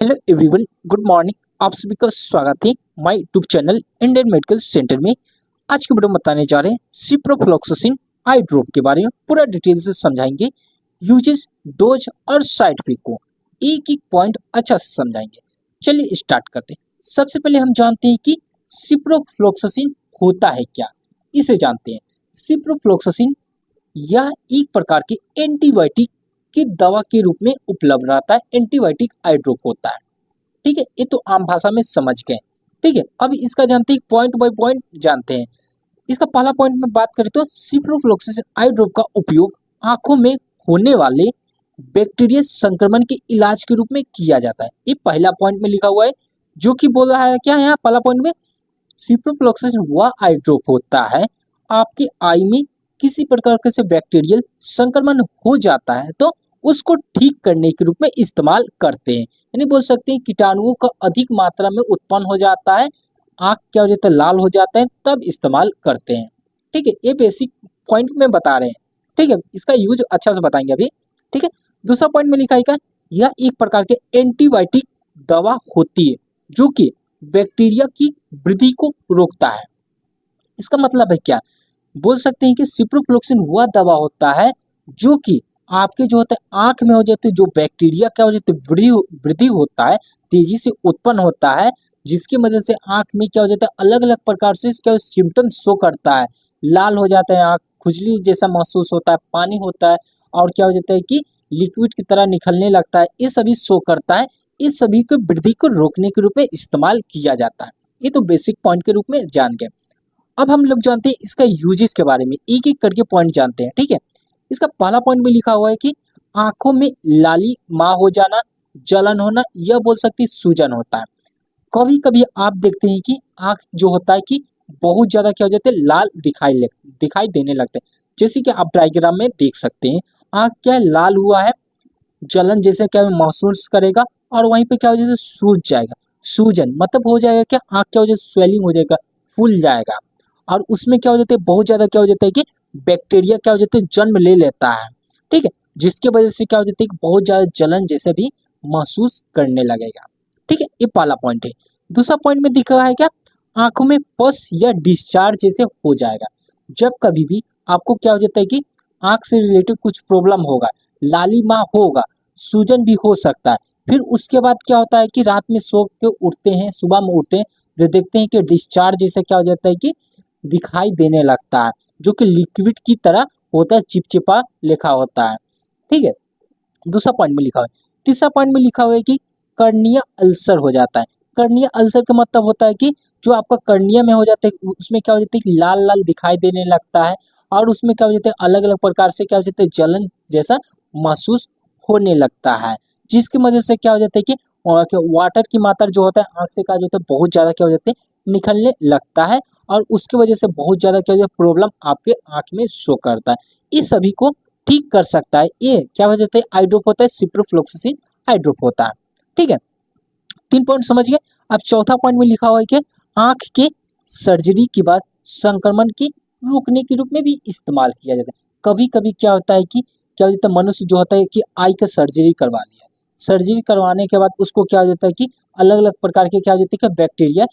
Hello everyone, good morning. आप सभी का स्वागत है my YouTube channel Indian medical centre में। आज की वीडियो में बताने जा रहे हैं सिप्रोफ्लॉक्सासिन आई ड्रॉप के बारे में पूरा डिटेल से समझाएंगे। यूजेस, डोज और साइड इफेक्ट को एक एक पॉइंट अच्छा से समझाएंगे। चलिए स्टार्ट करते हैं। सबसे पहले हम जानते हैं कि सिप्रोफ्लॉक्सासिन होता है क्या, इसे जानते हैं। सिप्रोफ्लॉक्सासिन यह एक प्रकार के एंटीबायोटिक की दवा के रूप में उपलब्ध रहता है। एंटीबायोटिक आई ड्रॉप होता है। ठीक है, ये तो आम भाषा में समझ गए। ठीक है, अब इसका जानते हैं, पॉइंट बाय पॉइंट जानते हैं। इसका पहला पॉइंट में बात करें तो सिप्रोफ्लॉक्सासिन आई ड्रॉप का उपयोग आंखों में होने वाले बैक्टीरिया संक्रमण के इलाज के रूप में किया जाता है। ये पहला पॉइंट में लिखा हुआ है, जो कि बोल रहा है क्या है यहाँ पहला पॉइंट में, सिप्रोफ्लॉक्सासिन वह आई ड्रॉप होता है आपके आई में किसी प्रकार के से बैक्टीरियल संक्रमण हो जाता है तो उसको ठीक करने के रूप में इस्तेमाल करते हैं। यानी बोल सकते हैं कीटाणुओं का अधिक मात्रा में उत्पन्न हो जाता है, आंख क्या हो जाता है, लाल हो जाता है, तब इस्तेमाल करते हैं। ठीक है, ये बेसिक पॉइंट में बता रहे हैं। ठीक है, इसका यूज अच्छा से बताएंगे अभी। ठीक है, दूसरा पॉइंट में लिखा है क्या, यह एक प्रकार के एंटीबायोटिक दवा होती है जो कि बैक्टीरिया की वृद्धि को रोकता है। इसका मतलब है क्या, बोल सकते हैं कि सिप्रोफ्लॉक्सासिन वह दवा होता है जो कि आपके जो होता है आंख में हो जाते हैं जो बैक्टीरिया क्या हो जाते हैं वृद्धि वृद्धि होता है, तेजी से उत्पन्न होता है, जिसकी वजह से आंख में क्या हो जाता है अलग अलग प्रकार से क्या सिम्टम्स शो करता है। लाल हो जाता है आंख, खुजली जैसा महसूस होता है, पानी होता है, और क्या हो जाता है कि लिक्विड की तरह निकलने लगता है, ये सभी शो करता है। इस सभी को वृद्धि को रोकने के रूप में इस्तेमाल किया जाता है। ये तो बेसिक पॉइंट के रूप में जान गए। अब हम लोग जानते हैं इसका यूजेस के बारे में, एक एक करके पॉइंट जानते हैं। ठीक है, इसका पहला पॉइंट में लिखा हुआ है कि आंखों में लाली माँ हो जाना, जलन होना, यह बोल सकते हैं सूजन होता है। कभी कभी आप देखते हैं कि आंख जो होता है कि बहुत ज्यादा क्या हो जाते हैं लाल दिखाई देने लगते हैं, जैसे कि आप डायग्राम में देख सकते हैं। आंख क्या है, लाल हुआ है, जलन जैसे क्या महसूस करेगा, और वहीं पे क्या हो जाएगा, सूज जाएगा। सूजन मतलब हो जाएगा क्या, आंख क्या हो जाएगा, स्वेलिंग हो जाएगा, फूल जाएगा, और उसमें क्या हो जाता है बहुत ज्यादा क्या हो जाता है कि बैक्टीरिया क्या हो जाता है जन्म ले लेता है। ठीक है, जिसके वजह से क्या हो जाता है कि बहुत ज्यादा जलन जैसे भी महसूस करने लगेगा। ठीक है, ये पहला पॉइंट है। दूसरा पॉइंट में दिख रहा है क्या, आंखों में पस या डिस्चार्ज जैसे हो जाएगा। जब कभी भी आपको क्या हो जाता है कि आंख से रिलेटेड कुछ प्रॉब्लम होगा, लालिमा होगा, सूजन भी हो सकता है, फिर उसके बाद क्या होता है कि रात में सो के उठते हैं, सुबह में उठते हैं तो देखते हैं कि डिस्चार्ज जैसे क्या हो जाता है कि दिखाई देने लगता है, जो कि लिक्विड की तरह होता है, चिपचिपा लिखा होता है। ठीक है, दूसरा पॉइंट में लिखा हुआ है। तीसरा पॉइंट में लिखा हुआ है कि कर्निया अल्सर हो जाता है। कर्निया अल्सर का मतलब होता है कि जो आपका कर्निया में हो जाता है उसमें क्या हो जाता है कि लाल लाल दिखाई देने लगता है, और उसमें क्या हो जाता है अलग अलग प्रकार से क्या हो जाता है जलन जैसा महसूस होने लगता है, जिसकी वजह से क्या हो जाता है कि वाटर की मात्रा जो होता है आंख से क्या हो जाता है बहुत ज्यादा क्या हो जाता है निकलने लगता है, और उसकी वजह से बहुत ज्यादा क्या हो जाता है प्रॉब्लम आपके आंख में शो करता है। इस सभी को ठीक कर सकता है, ये क्या हो जाता है आई ड्रॉप होता है, सिप्रोफ्लॉक्सासिन आई ड्रॉप होता है। ठीक है, 3 पॉइंट समझ गए। अब चौथा पॉइंट में लिखा हुआ है कि आंख के सर्जरी के बाद संक्रमण के रोकने के रूप में भी इस्तेमाल किया जाता है। कभी कभी क्या होता है कि क्या हो जाता है मनुष्य जो होता है कि आई का सर्जरी करवा लिया, सर्जरी करवाने के बाद उसको क्या हो जाता है कि अलग अलग प्रकार के क्या हो जाते हैं कि बैक्टीरिया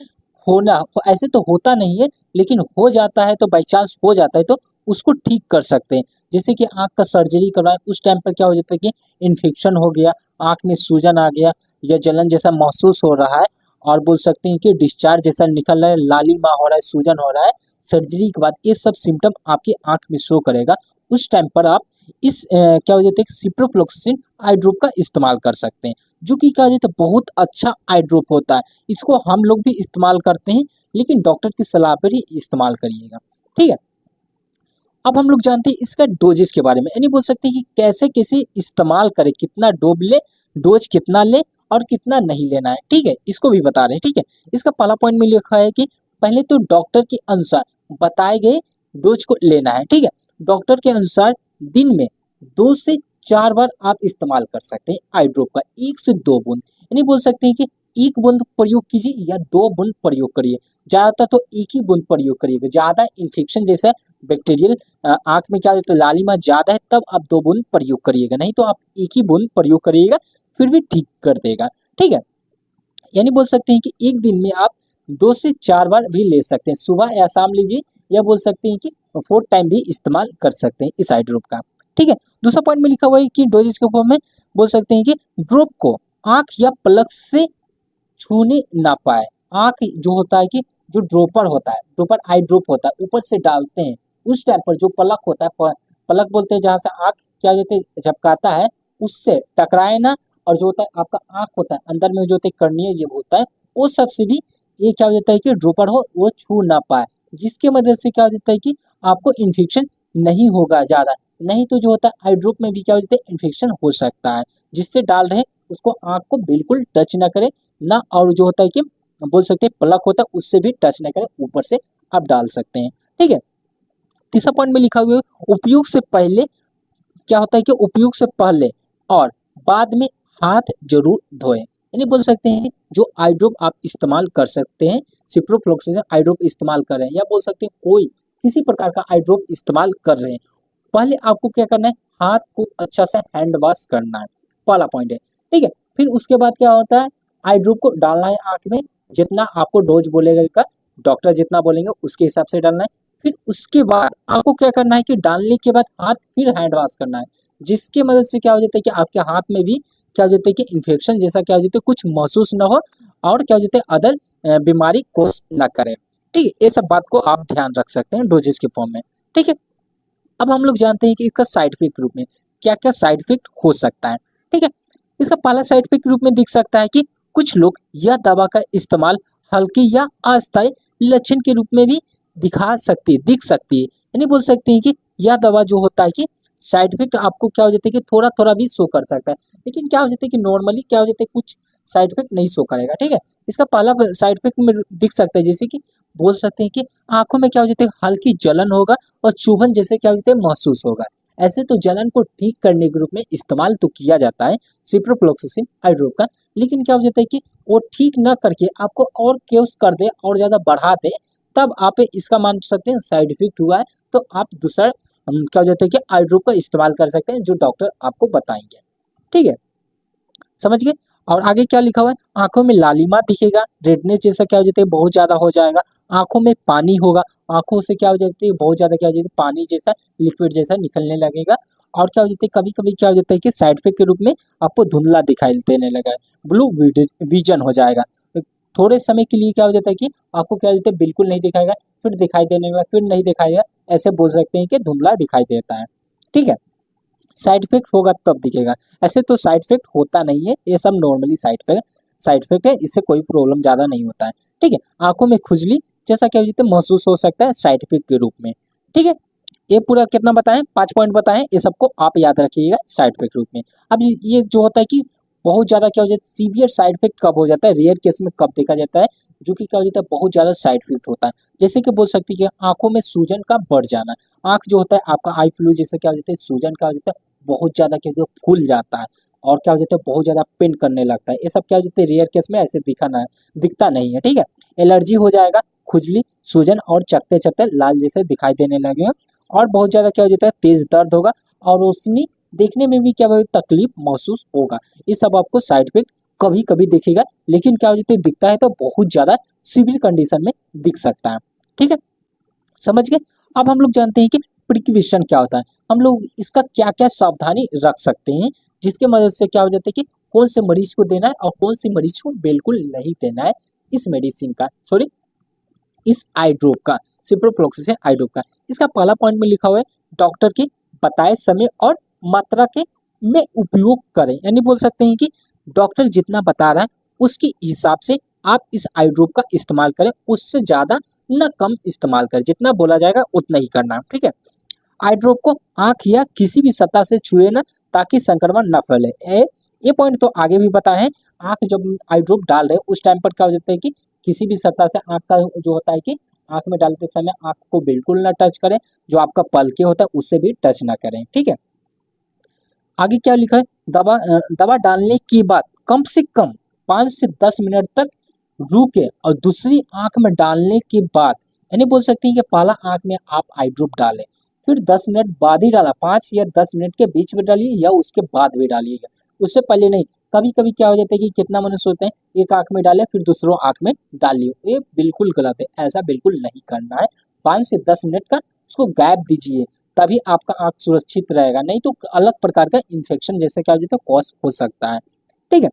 होना, ऐसे तो होता नहीं है लेकिन हो जाता है, तो बाई चांस हो जाता है तो उसको ठीक कर सकते हैं। जैसे कि आंख का सर्जरी करवाएं, उस टाइम पर क्या हो जाता है कि इन्फेक्शन हो गया, आंख में सूजन आ गया, या जलन जैसा महसूस हो रहा है, और बोल सकते हैं कि डिस्चार्ज जैसा निकल रहा है, लालिमा हो रहा है, सूजन हो रहा है, सर्जरी के बाद ये सब सिम्टम आपकी आंख में शो करेगा। उस टाइम पर आप इस क्या हो जाता है सिप्रोफ्लॉक्सासिन आई ड्रॉप का इस्तेमाल कर सकते हैं, जो कि क्या हो जाता है बहुत अच्छा आई ड्रॉप होता है। इसको हम लोग भी इस्तेमाल करते हैं, लेकिन डॉक्टर की सलाह पर ही इस्तेमाल करिएगा। ठीक है, अब हम लोग जानते हैं इसका डोजेस के बारे में, यानी बोल सकते हैं कि कैसे कैसे इस्तेमाल करें, कितना डोब ले, डोज कितना ले और कितना नहीं लेना है। ठीक है, इसको भी बता रहे हैं। ठीक है, इसका पहला पॉइंट में लिखा है कि पहले तो डॉक्टर के अनुसार बताए गए डोज को लेना है। ठीक है, डॉक्टर के अनुसार दिन में 2 से 4 बार आप इस्तेमाल कर सकते हैं आई ड्रॉप का, 1 से 2 बूंद, यानी बोल सकते हैं कि 1 बूंद प्रयोग कीजिए या 2 बूंद प्रयोग करिए। ज्यादातर तो एक ही बूंद प्रयोग करिएगा, ज्यादा इन्फेक्शन जैसा बैक्टीरियल आंख में क्या तो लालिमा ज्यादा है तब आप 2 बूंद प्रयोग करिएगा, नहीं तो आप एक ही बूंद प्रयोग करिएगा, फिर भी ठीक कर देगा। ठीक है, यानी बोल सकते हैं कि एक दिन में आप 2 से 4 बार भी ले सकते हैं, सुबह या शाम लीजिए, या बोल सकते हैं कि 4 टाइम भी इस्तेमाल कर सकते हैं इस आई ड्रॉप का। ठीक है, दूसरा पॉइंट में लिखा हुआ है कि डोजेज के फॉर्म में बोल सकते हैं कि ड्रॉप को आंख या पलक से छूने ना पाए। आंख जो होता है कि जो ड्रॉपर होता है, ड्रॉपर आई ड्रॉप होता है, ऊपर से डालते हैं, उस टाइम पर जो पलक होता है, पलक बोलते हैं जहाँ से आंख क्या कहते हैं झपकाता है, उससे टकराए ना, और जो होता है आपका आंख होता है अंदर में जो होता है कर्निया जो होता है, वो सबसे भी ये क्या हो जाता है कि ड्रॉपर हो वो छू ना पाए, जिसके मदद से क्या हो जाता है कि आपको इन्फेक्शन नहीं होगा ज़्यादा। नहीं तो जो होता है आई ड्रॉप में भी क्या हो जाता है इन्फेक्शन हो सकता है, जिससे डाल रहे हैं उसको आंख को बिल्कुल टच ना करे ना, और जो होता है कि बोल सकते हैं प्लग होता है उससे भी टच ना करें, ऊपर से आप डाल सकते हैं। ठीक है, तीसरा पॉइंट में लिखा हुआ है उपयोग से पहले क्या होता है कि उपयोग से पहले और बाद में हाथ जरूर धोएं। यानी बोल सकते हैं जो आई ड्रॉप आप इस्तेमाल कर सकते हैं, सिप्रोफ्लोक्सासिन आई ड्रॉप इस्तेमाल कर रहे हैं, या बोल सकते हैं कोई किसी प्रकार का आई ड्रॉप इस्तेमाल कर रहे हैं, पहले आपको क्या करना है, हाथ को अच्छा से हैंड वॉश करना है, पहला पॉइंट है। ठीक है, फिर उसके बाद क्या होता है, आई ड्रॉप को डालना है आंख में, जितना आपको डोज बोलेगा डॉक्टर जितना बोलेंगे उसके हिसाब से डालना है। फिर उसके बाद आपको क्या करना है कि डालने के बाद हाथ फिर हैंड वॉश करना है, जिसकी मदद से क्या हो जाता है कि आपके हाथ में भी क्या हो जाता है कि इन्फेक्शन जैसा क्या हो जाता है कुछ महसूस ना हो, और क्या हो जाता है अदर बीमारी कोस ना करे। ठीक है, ये सब बात को आप ध्यान रख सकते हैं डोजेस के फॉर्म में। ठीक है, अब हम लोग जानते हैं कि इसका साइड इफेक्ट के रूप में क्या क्या साइड इफेक्ट हो सकता है। ठीक है, इसका पहला साइड इफेक्ट के रूप में दिख सकता है कि कुछ लोग यह दवा का इस्तेमाल हल्के या अस्थायी लक्षण के रूप में भी दिख सकती है। यानी बोल सकते हैं कि यह दवा जो होता है कि साइड इफेक्ट आपको क्या हो जाता है कि थोड़ा थोड़ा भी शो कर सकता है, लेकिन क्या हो जाता है कि नॉर्मली क्या हो जाता है कुछ साइड इफेक्ट नहीं शो करेगा। ठीक है, इसका पहला साइड इफेक्ट में दिख सकता है जैसे कि बोल सकते हैं कि आंखों में क्या हो जाता है हल्की जलन होगा, और चुभन जैसे क्या हो जाता है महसूस होगा। ऐसे तो जलन को ठीक करने के रूप में इस्तेमाल तो किया जाता है सिप्रोफ्लोक्सासिन आई ड्रॉप का, लेकिन क्या हो जाता है कि वो ठीक ना करके आपको और केस कर दे और ज़्यादा बढ़ा दे, तब आप इसका मान सकते हैं साइड इफेक्ट हुआ है, तो आप दूसरा क्या हो जाता है कि आई ड्रॉप का इस्तेमाल कर सकते हैं जो डॉक्टर आपको बताएंगे। ठीक है, समझ गए। और आगे क्या लिखा हुआ है, आंखों में लालिमा दिखेगा, रेडनेस जैसा क्या हो जाता है बहुत ज्यादा हो जाएगा, आंखों में पानी होगा, आंखों से क्या हो जाती है बहुत ज्यादा क्या हो जाती है पानी जैसा लिक्विड जैसा निकलने लगेगा, और क्या हो जाता है कभी कभी क्या हो जाता है कि साइड इफेक्ट के रूप में आपको धुंधला दिखाई देने लगा है, ब्लू विजन हो जाएगा। तो थोड़े समय के लिए क्या हो जाता है कि आपको क्या हो जाता है बिल्कुल नहीं दिखाएगा, फिर दिखाई देने लगा, फिर नहीं दिखाएगा, ऐसे बोल सकते हैं कि धुंधला दिखाई देता है। ठीक है, साइड इफेक्ट होगा तब दिखेगा, ऐसे तो साइड इफेक्ट होता नहीं है, ये सब नॉर्मली साइड इफेक्ट है, इससे कोई प्रॉब्लम ज़्यादा नहीं होता है। ठीक है, आंखों में खुजली जैसा क्या होता है महसूस हो सकता है साइड इफेक्ट के रूप में। ठीक है, ये पूरा कितना बताएं, 5 पॉइंट बताएं, ये सबको आप याद रखिएगा साइड इफेक्ट रूप में। अब ये जो होता है कि बहुत ज़्यादा क्या हो जाता है सीवियर साइड इफेक्ट कब हो जाता है, रेयर केस में कब देखा जाता है, जो कि क्या हो जाता है बहुत ज़्यादा साइड इफेक्ट होता है, जैसे कि बोल सकती है आंखों में सूजन का बढ़ जाना, आंख जो होता है आपका आई फ्लू जैसे क्या हो जाता है सूजन का हो जाता है बहुत ज़्यादा क्या होता है फूल जाता है, और क्या हो जाता है बहुत ज़्यादा पेन करने लगता है, ये सब क्या हो जाता है रेयर केस में ऐसे दिखता नहीं है। ठीक है, एलर्जी हो जाएगा, खुजली सूजन और चकते चकते लाल जैसे दिखाई देने लगे, और बहुत ज़्यादा क्या हो जाता है तेज दर्द होगा, और रोशनी देखने में भी क्या होगा तकलीफ महसूस होगा। ये सब आपको साइड इफेक्ट कभी कभी दिखेगा, लेकिन क्या हो जाता है दिखता है तो बहुत ज़्यादा सिवियर कंडीशन में दिख सकता है। ठीक है, समझ गए। अब हम लोग जानते हैं कि प्रिकॉशन क्या होता है, हम लोग इसका क्या क्या सावधानी रख सकते हैं, जिसके मदद से क्या हो जाता है कि कौन से मरीज को देना है और कौन से मरीज को बिल्कुल नहीं देना है इस मेडिसिन का, सॉरी इस आई ड्रॉप का, सिप्रोफ्लोक्सासिन आई ड्रॉप का। इसका पहला पॉइंट में लिखा हुआ है डॉक्टर के बताए समय और मात्रा के में उपयोग करें, यानी बोल सकते हैं कि डॉक्टर जितना बता रहा है उसके हिसाब से आप इस आई ड्रॉप का इस्तेमाल करें, उससे ज़्यादा न कम इस्तेमाल करें, जितना बोला जाएगा उतना ही करना। ठीक है, आई ड्रॉप को आंख या किसी भी सतह से छुए ना, ताकि संक्रमण न फैले। ये पॉइंट तो आगे भी पता है, आंख जब आई ड्रॉप डाल रहे हैं उस टाइम पर क्या हो जाता है कि किसी भी सतह से आंख का जो होता है कि आंख में डालते समय आंख को बिल्कुल ना टच करें, जो आपका पलके होता है उससे भी टच ना करें। ठीक है, आगे क्या लिखा है, दवा डालने के बाद कम से कम 5 से 10 मिनट तक रुके, और दूसरी आंख में डालने के बाद, यानी बोल सकते हैं कि पहला आंख में आप आई ड्रॉप डालें, फिर 10 मिनट बाद ही डाला, 5 या 10 मिनट के बीच में डालिए या उसके बाद भी डालिएगा, उससे पहले नहीं। कभी कभी क्या हो जाता है कि कितना मनुष्य होते हैं एक आंख में डाले फिर दूसरों आंख में डाल लियो, ये बिल्कुल गलत है, ऐसा बिल्कुल नहीं करना है। 5 से 10 मिनट का उसको गैप दीजिए, तभी आपका आंख सुरक्षित रहेगा, नहीं तो अलग प्रकार का इन्फेक्शन जैसे क्या हो जाता है कॉज हो सकता है। ठीक है,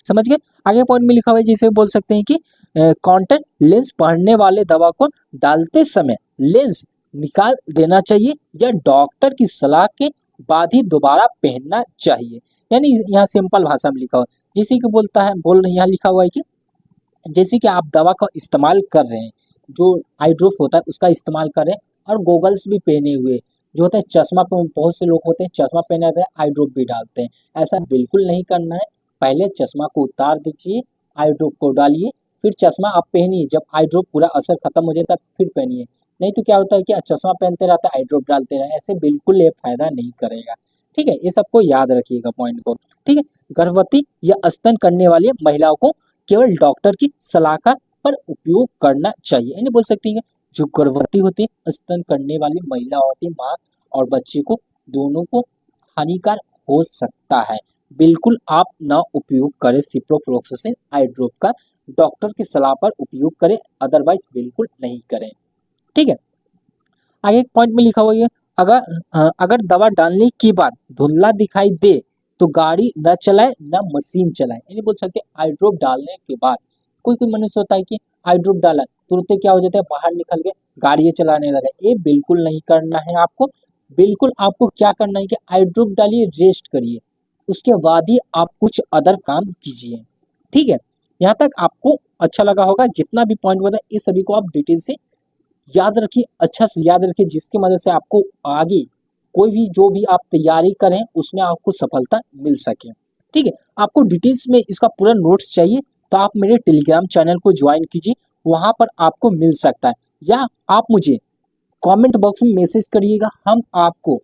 समझ गए। आगे पॉइंट में लिखा हुआ है जिसे बोल सकते हैं कि कॉन्टैक्ट लेंस पहनने वाले दवा को डालते समय लेंस निकाल देना चाहिए या डॉक्टर की सलाह के बाद ही दोबारा पहनना चाहिए। यानी यहाँ सिंपल भाषा में लिखा हुआ है, जैसे कि बोलता है बोल यहाँ लिखा हुआ है कि जैसे कि आप दवा का इस्तेमाल कर रहे हैं, जो आई ड्रॉप होता है उसका इस्तेमाल करें और गोगल्स भी पहने हुए, जो होता है चश्मा, बहुत से लोग होते हैं चश्मा पहने रहते हैं आई ड्रॉप भी डालते हैं, ऐसा बिल्कुल नहीं करना है। पहले चश्मा को उतार दीजिए, आई ड्रॉप को डालिए, फिर चश्मा आप पहनिए, जब आई ड्रॉप पूरा असर खत्म हो जाता है फिर पहनिए। नहीं तो क्या होता है कि चश्मा पहनते रहता है आई ड्रॉप डालते रहे, ऐसे बिल्कुल ये फायदा नहीं करेगा। ठीक है, ये सबको याद रखिएगा पॉइंट को। ठीक है, गर्भवती या स्तन करने वाली महिलाओं को केवल डॉक्टर की सलाह का पर उपयोग करना चाहिए। यानी बोल सकती है जो गर्भवती होती है, स्तन करने वाली महिला होती है, माँ और बच्चे को दोनों को हानिकार हो सकता है। बिल्कुल आप ना उपयोग करें सिप्रोफ्लोक्सासिन आई ड्रॉप का, डॉक्टर की सलाह पर उपयोग करें, अदरवाइज बिल्कुल नहीं करें। ठीक है, आगे एक पॉइंट में लिखा हुआ है अगर दवा डालने के बाद धुंधला दिखाई दे तो गाड़ी न चलाए न मशीन चलाए। यानी बोल सकते हैं आई ड्रॉप डालने के बाद कोई कोई मनुष्य होता है कि आई ड्रॉप डाला तुरंत क्या हो जाता है बाहर निकल के गाड़ी चलाने लगा, ये बिल्कुल नहीं करना है आपको। बिल्कुल आपको क्या करना है कि आई ड्रॉप डालिए, रेस्ट करिए, उसके बाद ही आप कुछ अदर काम कीजिए। ठीक है, यहाँ तक आपको अच्छा लगा होगा, जितना भी पॉइंट बताया ये सभी को आप डिटेल से याद रखिए, अच्छा से याद रखिए, जिसकी मदद से आपको आगे कोई भी जो भी आप तैयारी करें उसमें आपको सफलता मिल सके। ठीक है, आपको डिटेल्स में इसका पूरा नोट्स चाहिए तो आप मेरे टेलीग्राम चैनल को ज्वाइन कीजिए, वहां पर आपको मिल सकता है, या आप मुझे कमेंट बॉक्स में मैसेज करिएगा, हम आपको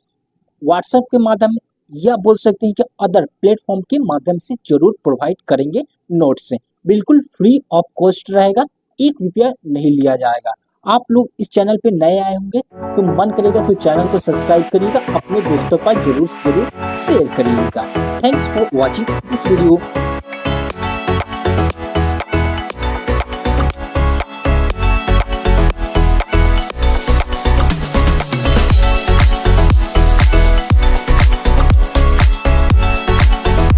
व्हाट्सएप के माध्यम या बोल सकते हैं कि अदर प्लेटफॉर्म के माध्यम से जरूर प्रोवाइड करेंगे नोट्स से, बिल्कुल फ्री ऑफ कॉस्ट रहेगा, 1 रुपया नहीं लिया जाएगा। आप लोग इस चैनल पे नए आए होंगे तो मन करेगा तो चैनल को सब्सक्राइब करिएगा, अपने दोस्तों का जरूर से जरूर शेयर करिएगा। Thanks for watching this video.